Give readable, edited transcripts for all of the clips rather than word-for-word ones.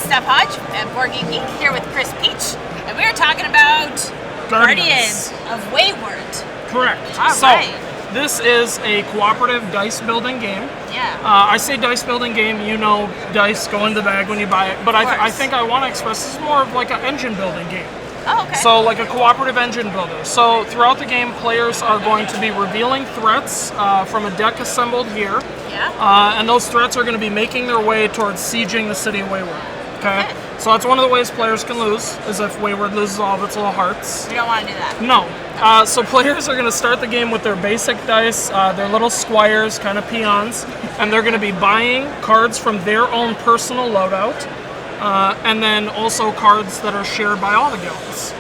Steph Hodge at Board Game Geek here with Chris Peach, and we are talking about Guardians of Wayward. Correct. All right. This is a cooperative dice building game. Yeah. I say dice building game, you know, dice go in the bag when you buy it, but I think I want to express this is more of like an engine building game. Oh, okay. So like a cooperative engine builder. So throughout the game, players are going to be revealing threats from a deck assembled here. Yeah. And those threats are going to be making their way towards sieging the city of Wayward. Okay? So that's one of the ways players can lose, is if Wayward loses all of its little hearts. We don't want to do that. No. So players are going to start the game with their basic dice, their little squires, kind of peons, and they're going to be buying cards from their own personal loadout, and then also cards that are shared by all the guilds.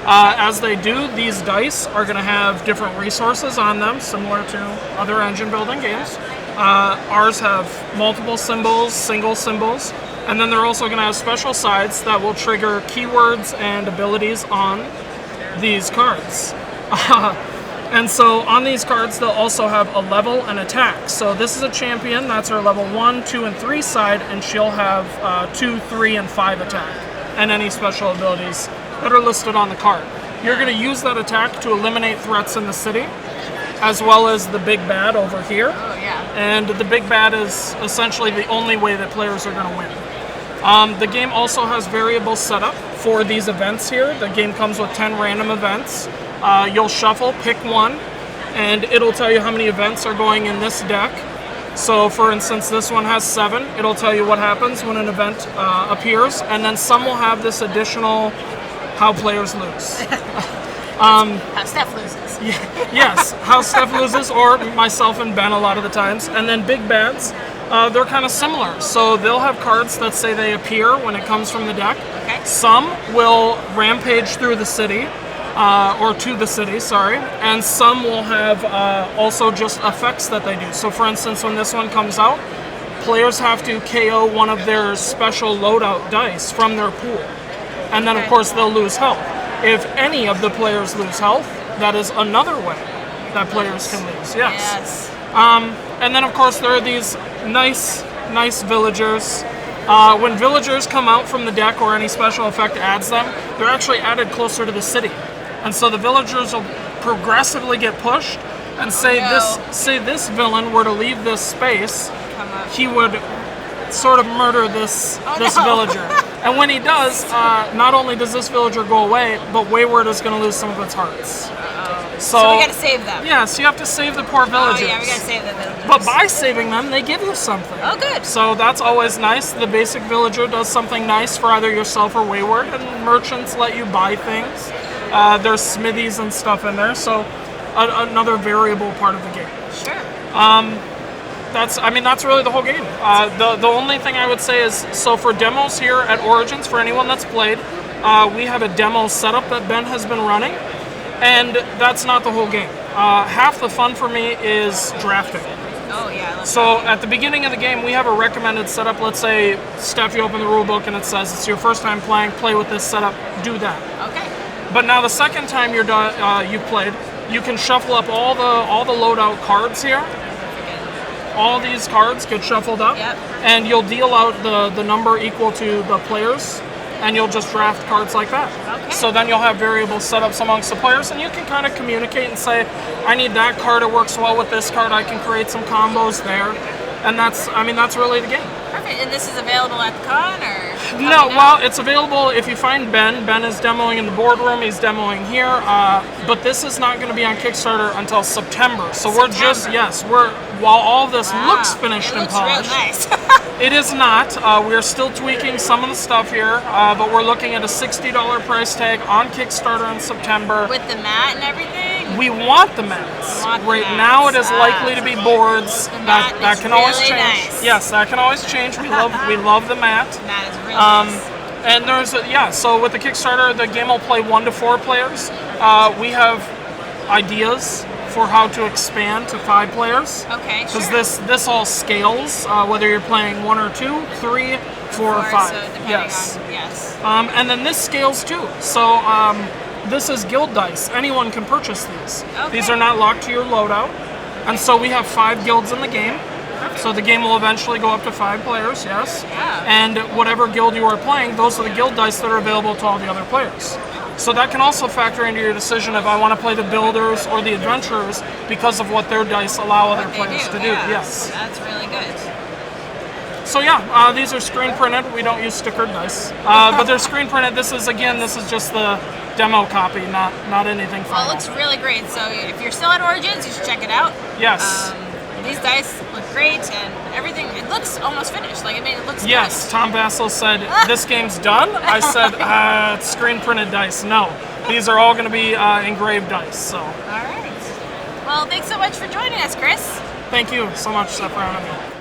As they do, these dice are going to have different resources on them, similar to other engine building games. Ours have multiple symbols, single symbols, and then they're also going to have special sides that will trigger keywords and abilities on these cards. And so on these cards, they'll also have a level and attack. So this is a champion, that's her level 1, 2, and 3 side, and she'll have 2, 3, and 5 attack, and any special abilities that are listed on the card. You're going to use that attack to eliminate threats in the city, as well as the big bad over here. Oh, yeah. And the big bad is essentially the only way that players are going to win. The game also has variable setup for these events here. The game comes with 10 random events. You'll shuffle, pick one, and it'll tell you how many events are going in this deck. So for instance, this one has 7. It'll tell you what happens when an event appears, and then some will have this additional how players lose. How Steph loses. Yes, how Steph loses, or myself and Ben a lot of the times. And then big bads, they're kind of similar. So they'll have cards that say they appear when it comes from the deck. Okay. Some will rampage through the city, or to the city, sorry. And some will have also just effects that they do. So for instance, when this one comes out, players have to KO one of their special loadout dice from their pool. And then of course they'll lose health. If any of the players lose health, that is another way that players can lose. Yes. And then of course there are these nice villagers. When villagers come out from the deck or any special effect adds them, they're actually added closer to the city. And so the villagers will progressively get pushed, and say this villain were to leave this space, he would sort of murder this villager. And when he does, not only does this villager go away, but Wayward is going to lose some of its hearts. So we got to save them. Yes, you have to save the poor villagers. Oh yeah, we got to save the villagers. But by saving them, they give you something. Oh, good. So that's always nice. The basic villager does something nice for either yourself or Wayward, and merchants let you buy things. There's smithies and stuff in there, so another variable part of the game. Sure. That's really the whole game. The only thing I would say is, so for demos here at Origins, for anyone that's played, we have a demo setup that Ben has been running, and that's not the whole game. Half the fun for me is drafting. Oh yeah. So at the beginning of the game, we have a recommended setup. Let's say, Steph, you open the rule book and it says it's your first time playing, play with this setup, do that. Okay. But now the second time you've played, you can shuffle up all the loadout cards here. All these cards get shuffled up, and you'll deal out the number equal to the players, and you'll just draft cards like that. Okay. So then you'll have variable setups amongst the players, and you can kind of communicate and say, I need that card, it works well with this card, I can create some combos there. And that's really the game. Perfect. And this is available at the con, or? No, well, it's available if you find Ben. Ben is demoing in the boardroom. He's demoing here. But this is not going to be on Kickstarter until September. So while all this looks finished and polished, real nice. it is not. We're still tweaking some of the stuff here, but we're looking at a $60 price tag on Kickstarter in September. With the mat and everything? We want the mats. Right now it is likely to be boards. That can always change. Nice. Yes, that can always change. We love the mat. The mat is really nice. And there's so with the Kickstarter, the game will play 1 to 4 players. We have ideas for how to expand to 5 players. Okay, sure. Because this all scales, whether you're playing 1 or 2, 3, 4 or 5. So depending yes. And then this scales too. So this is guild dice. Anyone can purchase these. Okay. These are not locked to your loadout. And so we have 5 guilds in the game. So the game will eventually go up to 5 players, yes. Yeah. And whatever guild you are playing, those are the guild dice that are available to all the other players. So that can also factor into your decision if I want to play the builders or the adventurers because of what their dice allow other players to do. Yeah. Yes. That's really good. So yeah, these are screen printed. We don't use stickered dice, but they're screen printed. This is just the demo copy, not anything final. Well, it looks really great. So if you're still at Origins, you should check it out. Yes. These dice look great, and everything. It looks almost finished. Like, I mean, it looks Yes, good. Tom Basso said, this game's done. I said, it's screen printed dice. No, these are all going to be engraved dice. So. All right. Well, thanks so much for joining us, Chris. Thank you so much, Seth, for having me.